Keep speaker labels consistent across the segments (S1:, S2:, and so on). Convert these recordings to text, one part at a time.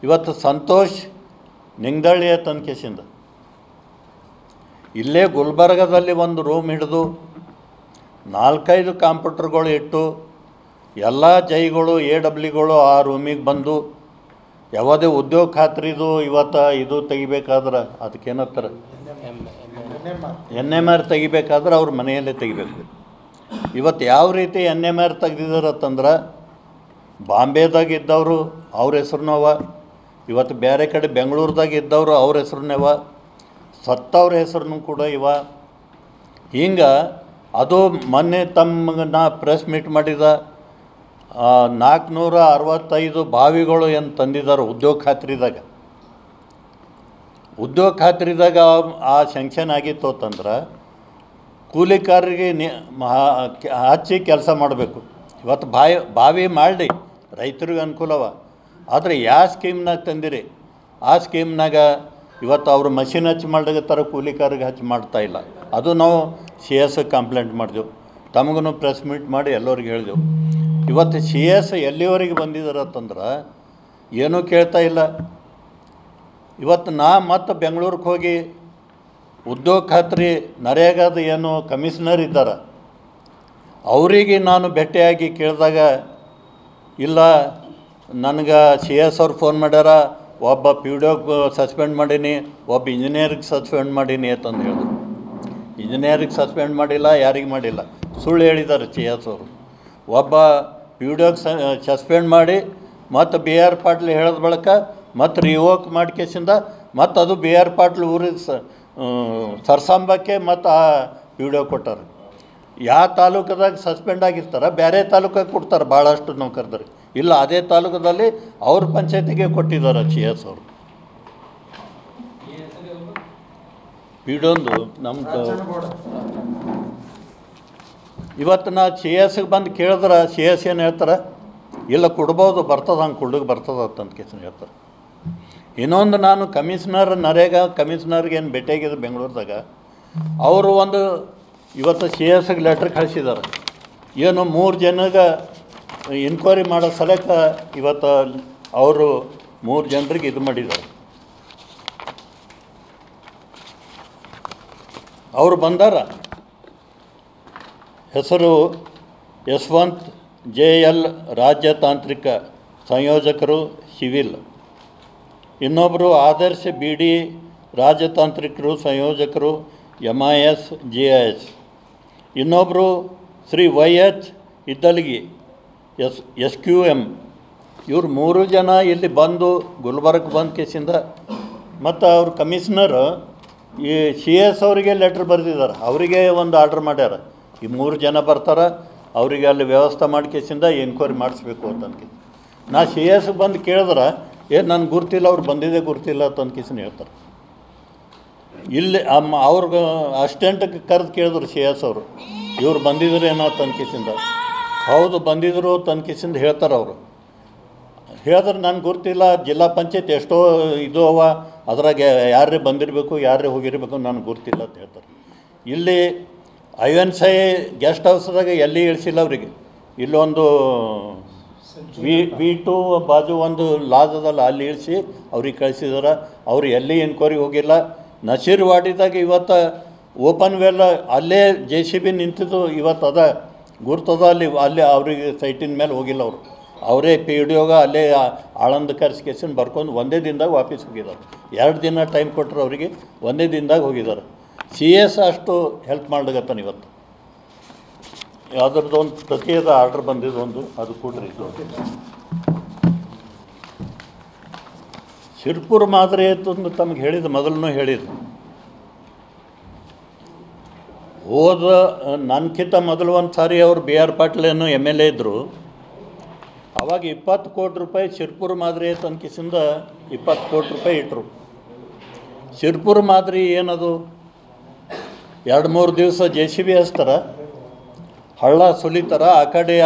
S1: ಇವತ್ತು ಸಂತೋಷ್ ನಿಂಗದಳ್ಳಿಯ ತನಿಖೆಸಿಂದ ಇಲ್ಲೇ ಗುಲ್ಬರ್ಗದಲ್ಲಿ ಒಂದು ರೂಮ್ ಹಿಡಿದು 4-5 ಕಂಪ್ಯೂಟರ್ಗಳು ಇಟ್ಟು ಎಲ್ಲ ಜೈಗಳು AWಗಳು ಆ ರೂಮಿಗೆ ಬಂದು ಯಾವುದೇ ಉದ್ಯೋಗ ಖಾತ್ರಿದು ಇವತ್ತು ಇದು ತೆಗಿಬೇಕಾದ್ರೆ ಅದಕ್ಕೇನತ್ತಾರೆ NMR ತೆಗಿಬೇಕಾದ್ರೆ ಅವ್ರ ಮನೆಯಲ್ಲೇ ತೆಗಿಬೇಕು. ಇವತ್ತು ಯಾವ ರೀತಿ NMR ತೆಗ್ದಿದ್ದಾರತ್ತಂದ್ರೆ ಬಾಂಬೆದಾಗ ಇದ್ದವರು ಅವ್ರ ಹೆಸ್ರನ್ನವ, ಇವತ್ತು ಬೇರೆ ಕಡೆ ಬೆಂಗಳೂರದಾಗ ಇದ್ದವರು ಅವ್ರ ಹೆಸ್ರನ್ನವ, ಸತ್ತವ್ರ ಹೆಸ್ರನ್ನೂ ಕೂಡ ಇವ. ಹಿಂಗೆ ಅದು ಮೊನ್ನೆ ತಮ್ಗೆ ನಾ ಪ್ರೆಸ್ ಮೀಟ್ ಮಾಡಿದ 465 ಬಾವಿಗಳು ಏನು ತಂದಿದ್ದಾರೆ ಉದ್ಯೋಗ ಖಾತ್ರಿದಾಗ ಆ ಸ್ಯಾಂಕ್ಷನ್ ಆಗಿತ್ತು ಅಂತಂದ್ರೆ ಕೂಲಿಕಾರರಿಗೆ ಹಚ್ಚಿ ಕೆಲಸ ಮಾಡಬೇಕು. ಇವತ್ತು ಬಾವಿ ಮಾಡಿ ರೈತರಿಗೆ ಅನುಕೂಲವ. ಆದರೆ ಯಾವ ಸ್ಕೀಮ್ನಾಗ ತಂದಿರಿ ಆ ಸ್ಕೀಮ್ನಾಗ ಇವತ್ತು ಅವರು ಮಷಿನ್ ಹಚ್ಚಿ ಮಾಡಗತ್ತಾರ, ಕೂಲಿಕಾರಿಗೆ ಹಚ್ಚಿ ಮಾಡ್ತಾಯಿಲ್ಲ. ಅದು ನಾವು CS ಕಂಪ್ಲೇಂಟ್ ಮಾಡಿದೆವು, ತಮಗೂ ಪ್ರೆಸ್ ಮೀಟ್ ಮಾಡಿ ಎಲ್ಲರಿಗೆ ಹೇಳಿದೆವು. ಇವತ್ತು CS ಎಲ್ಲಿವರೆಗೆ ಬಂದಿದ್ದಾರತ್ತಂದ್ರೆ ಏನೂ ಕೇಳ್ತಾ ಇಲ್ಲ. ಇವತ್ತು ಮತ್ತೆ ಬೆಂಗಳೂರಿಗೆ ಹೋಗಿ ಉದ್ಯೋಗ ಖಾತ್ರಿ ನರೇಗಾದ ಏನು ಕಮಿಷನರ್ ಇದ್ದಾರೆ ಅವರಿಗೆ ನಾನು ಭೇಟಿಯಾಗಿ ಕೇಳಿದಾಗ ಇಲ್ಲ ನನಗೆ CS ಅವ್ರು ಫೋನ್ ಮಾಡ್ಯಾರ, ಒಬ್ಬ PDO ಸಸ್ಪೆಂಡ್ ಮಾಡೀನಿ, ಒಬ್ಬ ಇಂಜಿನಿಯರಿಗೆ ಸಸ್ಪೆಂಡ್ ಮಾಡೀನಿ ಅಂತಂದು ಹೇಳಿದ್ರು. ಇಂಜಿನಿಯರಿಗೆ ಸಸ್ಪೆಂಡ್ ಮಾಡಿಲ್ಲ, ಯಾರಿಗೆ ಮಾಡಿಲ್ಲ, ಸುಳ್ಳು ಹೇಳಿದ್ದಾರೆ CS ಅವರು. ಒಬ್ಬ PDO ಸಸ್ಪೆಂಡ್ ಮಾಡಿ ಮತ್ತು BR ಪಾಟೀಲ್ ಹೇಳಿದ ಬಳಿಕ ಮತ್ತು ರಿವೋಕ್ ಮಾಡ್ಕೇಸಿಂದ ಮತ್ತು ಅದು BR ಪಾಟೀಲ್ ಊರಿಗೆ ಸರ್ಸಾಂಬಕ್ಕೆ ಮತ್ತು ಆ PDO ಕೊಟ್ಟಾರೆ. ಯಾವ ತಾಲೂಕದಾಗ ಸಸ್ಪೆಂಡ್ ಆಗಿರ್ತಾರೆ ಬೇರೆ ತಾಲೂಕಾಗೆ ಕೊಡ್ತಾರೆ ಭಾಳಷ್ಟು ನೌಕರರಿಗೆ. ಇಲ್ಲ ಅದೇ ತಾಲೂಕದಲ್ಲಿ ಅವ್ರ ಪಂಚಾಯತಿಗೆ ಕೊಟ್ಟಿದ್ದಾರೆ CS ಅವರು. PDOಂದು ನಮ್ಮದು ಇವತ್ತು ನಾ CS ಬಂದು ಕೇಳಿದ್ರೆ CS ಏನು ಹೇಳ್ತಾರೆ, ಇಲ್ಲ ಕೊಡ್ಬೋದು, ಬರ್ತದೆ, ಹಂಗೆ ಕುಡ್ಲಿಕ್ಕೆ ಬರ್ತದೆ ಅಂತ ಕೇಸ್ ಹೇಳ್ತಾರೆ. ಇನ್ನೊಂದು ನಾನು ಕಮಿಷನರ್ ನರೇಗಾ ಕಮಿಷನರ್ಗೆ ಏನು ಭೇಟಿಯಾಗಿದೆ ಬೆಂಗಳೂರದಾಗ, ಅವರು ಒಂದು ಇವತ್ತು CS ಲೆಟ್ರ್ ಕಳಿಸಿದ್ದಾರೆ. ಏನು 3 ಜನಗೆ ಇನ್ಕ್ವೈರಿ ಮಾಡೋ ಸಲಕ್ಕೆ ಇವತ್ತು ಅವರು 3 ಜನರಿಗೆ ಇದು ಮಾಡಿದ್ದಾರೆ. ಅವರು ಬಂದಾರ, ಹೆಸರು ಯಶವಂತ್ JL ರಾಜ್ಯತಾಂತ್ರಿಕ ಸಂಯೋಜಕರು ಸಿವಿಲ್, ಇನ್ನೊಬ್ಬರು ಆದರ್ಶ BD ರಾಜ್ಯತಾಂತ್ರಿಕರು ಸಂಯೋಜಕರು MIS GIS, ಇನ್ನೊಬ್ಬರು ಶ್ರೀ YH ಇದ್ದಲ್ಗಿ SQM. ಇವ್ರು 3 ಜನ ಇಲ್ಲಿ ಬಂದು ಗುಲ್ಬರ್ಗ ಬಂದ ಕೇಸಿಂದ ಮತ್ತು ಅವ್ರ ಕಮಿಷನರ್ ಈ CS ಅವರಿಗೆ ಲೆಟ್ರ್ ಬರೆದಿದ್ದಾರೆ, ಅವರಿಗೆ ಒಂದು ಆರ್ಡ್ರ್ ಮಾಡ್ಯಾರ, ಈ 3 ಜನ ಬರ್ತಾರೆ ಅವರಿಗೆ ಅಲ್ಲಿ ವ್ಯವಸ್ಥೆ ಮಾಡ್ಕೇಸಿಂದ ಎನ್ಕ್ವೈರಿ ಮಾಡಿಸ್ಬೇಕು ಅಂತಂದು. ನಾ CS ಬಂದು ಕೇಳಿದ್ರೆ ನನಗೆ ಗುರ್ತಿಲ್ಲ, ಅವ್ರು ಬಂದಿದ್ದೇ ಗುರ್ತಿಲ್ಲ ಅಂತಂದ್ಕೇಸಿನ ಹೇಳ್ತಾರೆ. ಇಲ್ಲಿ ಅವ್ರಿಗೆ ಅಸ್ಟೆಂಟ್ಗೆ ಕರೆದು ಕೇಳಿದ್ರು CS ಅವರು, ಇವ್ರು ಬಂದಿದ್ರು ಏನೋ ತನ್ಕೇಸಿಂದ. ಹೌದು ಬಂದಿದ್ರು ತನ್ಕೇಸಿಂದ ಹೇಳ್ತಾರೆ ಅವರು. ಹೇಳಿದ್ರೆ ನನಗೆ ಗುರ್ತಿಲ್ಲ, ಜಿಲ್ಲಾ ಪಂಚಾಯತ್ ಎಷ್ಟೋ ಇದು ಅವ, ಅದ್ರಾಗೆ ಯಾರೇ ಬಂದಿರಬೇಕು ಯಾರೇ ಹೋಗಿರಬೇಕು ನನಗೆ ಗುರ್ತಿಲ್ಲ ಅಂತ ಹೇಳ್ತಾರೆ. ಇಲ್ಲಿ INSI ಗೆಸ್ಟ್ ಹೌಸ್ದಾಗ ಎಲ್ಲಿ ಇಳಿಸಿಲ್ಲ ಅವರಿಗೆ. ಇಲ್ಲೊಂದು V2 ಬಾಜು ಒಂದು ಲಾಜ್ ಅದಲ್ಲ, ಅಲ್ಲಿ ಇಳಿಸಿ ಅವ್ರಿಗೆ ಕಳಿಸಿದಾರೆ. ಅವ್ರು ಎಲ್ಲಿ ಎನ್ಕ್ವೈರಿ ಹೋಗಿಲ್ಲ. ನಸೀರ್ ವಾಡಿದಾಗ ಇವತ್ತು ಓಪನ್ ವೆಲ್ ಅಲ್ಲೇ JCB ನಿಂತಿದ್ದು ಇವತ್ತು ಅದ ಗುರ್ತದ, ಅಲ್ಲಿ ಅವ್ರಿಗೆ ಸೈಟಿನ ಮೇಲೆ ಹೋಗಿಲ್ಲ ಅವರು. ಅವರೇ PDOಗ ಅಲ್ಲೇ ಆಳಂದ ಕರೆಸ್ಕೇಸಿನ ಬರ್ಕೊಂಡು ಒಂದೇ ದಿನದಾಗ ವಾಪಸ್ ಹೋಗಿದ್ದಾರೆ. 2 ದಿನ ಟೈಮ್ ಕೊಟ್ಟರು ಅವರಿಗೆ, ಒಂದೇ ದಿನದಾಗ ಹೋಗಿದ್ದಾರೆ. CS ಅಷ್ಟು ಹೆಲ್ಪ್ ಮಾಡ್ಲಿಕತ್ತಾನೆ ಇವತ್ತು. ಅದ್ರದ್ದು ಒಂದು ಪ್ರತಿಯದ ಆರ್ಡ್ರ್ ಬಂದಿದ್ದು ಒಂದು, ಅದು ಕೊಡ್ರಿ. ಇದು ಶಿರ್ಪುರ ಮಾದರಿ ಅಂತಂದು ತಮಗೆ ಹೇಳಿದ್ದು, ಮೊದಲೂ ಹೇಳಿದ್ದು. ನನ್ಕಿಂತ ಮೊದಲು ಒಂದು ಸಾರಿ ಅವರು BR ಪಾಟೀಲ್ ಏನು MLA ಇದ್ದರು. ಅವಾಗ 20 ಕೋಟಿ ರೂಪಾಯಿ ಶಿರ್ಪುರ ಮಾದರಿ ತನಕಿಸಿಂದ 20 ಕೋಟಿ ರೂಪಾಯಿ ಇಟ್ಟರು. ಶಿರ್ಪುರ ಮಾದರಿ ಏನದು, 2-3 ದಿವಸ JCB ಹಚ್ತಾರೆ, ಹಳ್ಳ ಸುಲಿತಾರೆ, ಆ ಕಡೆ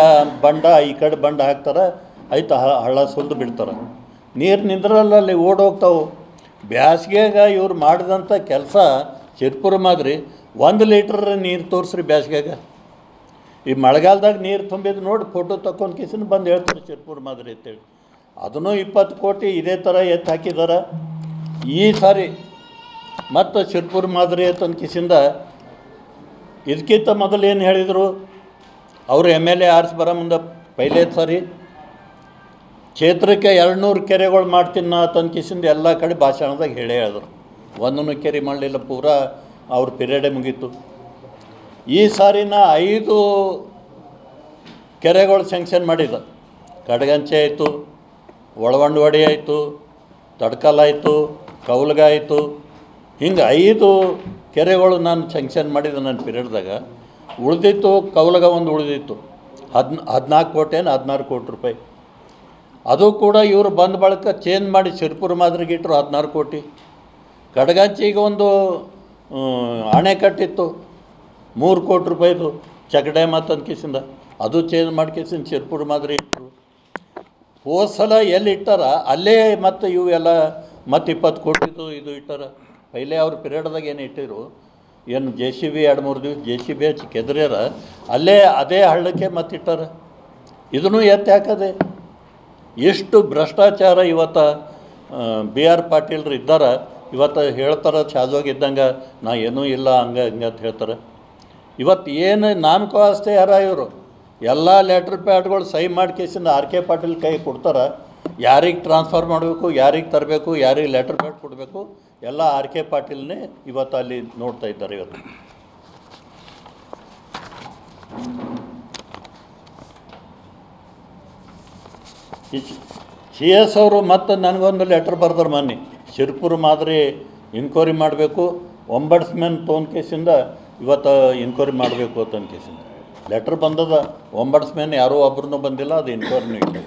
S1: ಬಂಡ ಈ ಕಡೆ ಬಂಡ ಹಾಕ್ತಾರೆ, ಆಯ್ತು ಹಳ್ಳ ಸುಲಿದು ಬಿಡ್ತಾರೆ. ನೀರು ನಿಂದ್ರಲ್ಲ, ಅಲ್ಲಿ ಓಡೋಗ್ತಾವೆ. ಬ್ಯಾಸ್ಗೆಗ ಇವ್ರು ಮಾಡಿದಂಥ ಕೆಲಸ ಶಿರ್ಪುರ ಮಾದರಿ 1 ಲೀಟ್ರ್ ನೀರು ತೋರಿಸ್ರಿ ಬ್ಯಾಸ್ಗೆಗ. ಈ ಮಳೆಗಾಲದಾಗ ನೀರು ತುಂಬಿದ್ದು ನೋಡಿ ಫೋಟೋ ತಗೊಂಡು ಕಿಸಿನ ಬಂದು ಹೇಳ್ತಾರೆ ಶಿರ್ಪುರ ಮಾದರಿ ಅಂತೇಳಿ. ಅದನ್ನು 20 ಕೋಟಿ ಇದೇ ಥರ ಎತ್ತು ಹಾಕಿದ್ದಾರೆ. ಈ ಸಾರಿ ಮತ್ತು ಶಿರ್ಪುರ್ ಮಾದರಿ ತನಕಿಸಿಂದ ಇದಕ್ಕಿಂತ ಮೊದಲು ಏನು ಹೇಳಿದರು ಅವರು MLA ಆರಿಸಿ ಬರೋ ಮುಂದೆ ಪೈಲೇ ಸಾರಿ ಕ್ಷೇತ್ರಕ್ಕೆ 200 ಕೆರೆಗಳು ಮಾಡ್ತೀನಿ ನಾ ತನಕಿಸಿಂದ ಎಲ್ಲ ಕಡೆ ಭಾಷಣದಾಗ ಹೇಳಿದ್ರು. ಒಂದೂ ಕೆರೆ ಮಾಡಲಿಲ್ಲ, ಪೂರಾ ಅವ್ರ ಪಿರಿಯಡೇ ಮುಗೀತು. ಈ ಸಾರಿನ 5 ಕೆರೆಗಳು ಸ್ಯಾಂಕ್ಷನ್ ಮಾಡಿದ. ಕಡಗಂಚೆ ಆಯಿತು, ಒಳವಂಡವಾಡಿ ಆಯಿತು, ತಡ್ಕಲ್ ಆಯಿತು, ಕೌಲ್ಗ ಆಯಿತು. ಹಿಂಗೆ 5 ಕೆರೆಗಳು ನಾನು ಸ್ಯಾಂಕ್ಷನ್ ಮಾಡಿದ ನನ್ನ ಪಿರಿಯಡ್ದಾಗ. ಉಳಿದಿತ್ತು ಕೌಲ್ಗ ಒಂದು ಉಳಿದಿತ್ತು 14 ಕೋಟಿ 16 ಕೋಟಿ ರೂಪಾಯಿ. ಅದು ಕೂಡ ಇವರು ಬಂದ ಬಳಿಕ ಚೇಂಜ್ ಮಾಡಿ ಶಿರ್ಪುರ ಮಾದರಿಗೆ ಇಟ್ಟರು 16 ಕೋಟಿ. ಕಡಗಂಚಿಗೆ ಒಂದು ಅಣೆಕಟ್ಟಿತ್ತು 3 ಕೋಟಿ ರೂಪಾಯಿದು ಚೆಕ್ ಡ್ಯಾಮ್ ಅಂತಂದ್ಕಿಸಿಂದ, ಅದು ಚೇಂಜ್ ಮಾಡ್ಕೇಸಿಂದ ಶಿರ್ಪುರ ಮಾದರಿ ಇಟ್ಟರು. ಹೋದ ಸಲ ಎಲ್ಲಿ ಇಟ್ಟಾರ ಅಲ್ಲೇ ಮತ್ತು ಇವು ಎಲ್ಲ ಮತ್ತು 20 ಕೋಟಿದು ಇದು ಇಟ್ಟಾರ. ಪೈಲೇ ಅವ್ರ ಪಿರಿಯಡ್ದಾಗ ಏನು ಇಟ್ಟಿರು, ಏನು JCB 2-3 ದಿವಸ JCB ಹಚ್ಚಿ ಕೆದ್ರ್ಯಾರ, ಅಲ್ಲೇ ಅದೇ ಹಳ್ಳಕ್ಕೆ ಮತ್ತು ಇಟ್ಟಾರ. ಇದನ್ನು ಎತ್ತಿ ಹಾಕದೆ. ಎಷ್ಟು ಭ್ರಷ್ಟಾಚಾರ ಇವತ್ತು BR ಪಾಟೀಲ್ರು ಇದ್ದಾರೆ. ಇವತ್ತು ಹೇಳ್ತಾರೆ ಶಾಜೋಗಿದ್ದಂಗೆ ನಾ ಏನೂ ಇಲ್ಲ ಹಂಗೆ ಹಿಂಗೆ ಅಂತ ಹೇಳ್ತಾರೆ. ಇವತ್ತು ಏನು ನಾಮಕೋ ಅಷ್ಟೇ ಯಾರ ಇವರು ಎಲ್ಲ ಲೆಟ್ರ್ ಪ್ಯಾಡ್ಗಳು ಸಹಿ ಮಾಡ್ಕೇಸಿಂದ RK ಪಾಟೀಲ್ ಕೈ ಕೊಡ್ತಾರೆ. ಯಾರಿಗೆ ಟ್ರಾನ್ಸ್ಫರ್ ಮಾಡಬೇಕು, ಯಾರಿಗೆ ತರಬೇಕು, ಯಾರಿಗೆ ಲೆಟ್ರ್ ಪ್ಯಾಡ್ ಕೊಡಬೇಕು ಎಲ್ಲ RK ಪಾಟೀಲ್ನೇ ಇವತ್ತು ಅಲ್ಲಿ ನೋಡ್ತಾ ಇದ್ದಾರೆ. ಇವತ್ತು CS ಅವರು ಮತ್ತು ನನಗೊಂದು ಲೆಟ್ರ್ ಬರ್ದಾರೆ ಮೊನ್ನೆ, ಶಿರ್ಪುರ ಮಾದರಿ ಇನ್ಕ್ವೈರಿ ಮಾಡಬೇಕು, ಒಂಬಡ್ಸ್ಮನ್ ಕೇಸಿಂದ ಇವತ್ತು ಇನ್ಕ್ವೈರಿ ಮಾಡಬೇಕು ಅಂತ ಕೇಸಿಂದ ಲೆಟ್ರ್ ಬಂದದ. ಒಂಬಡ್ಸ್ಮನ್ ಯಾರೂ ಒಬ್ಬರೂ ಬಂದಿಲ್ಲ, ಅದು ಇನ್ಕ್ವೈರಿನೂ ಇಟ್ಟು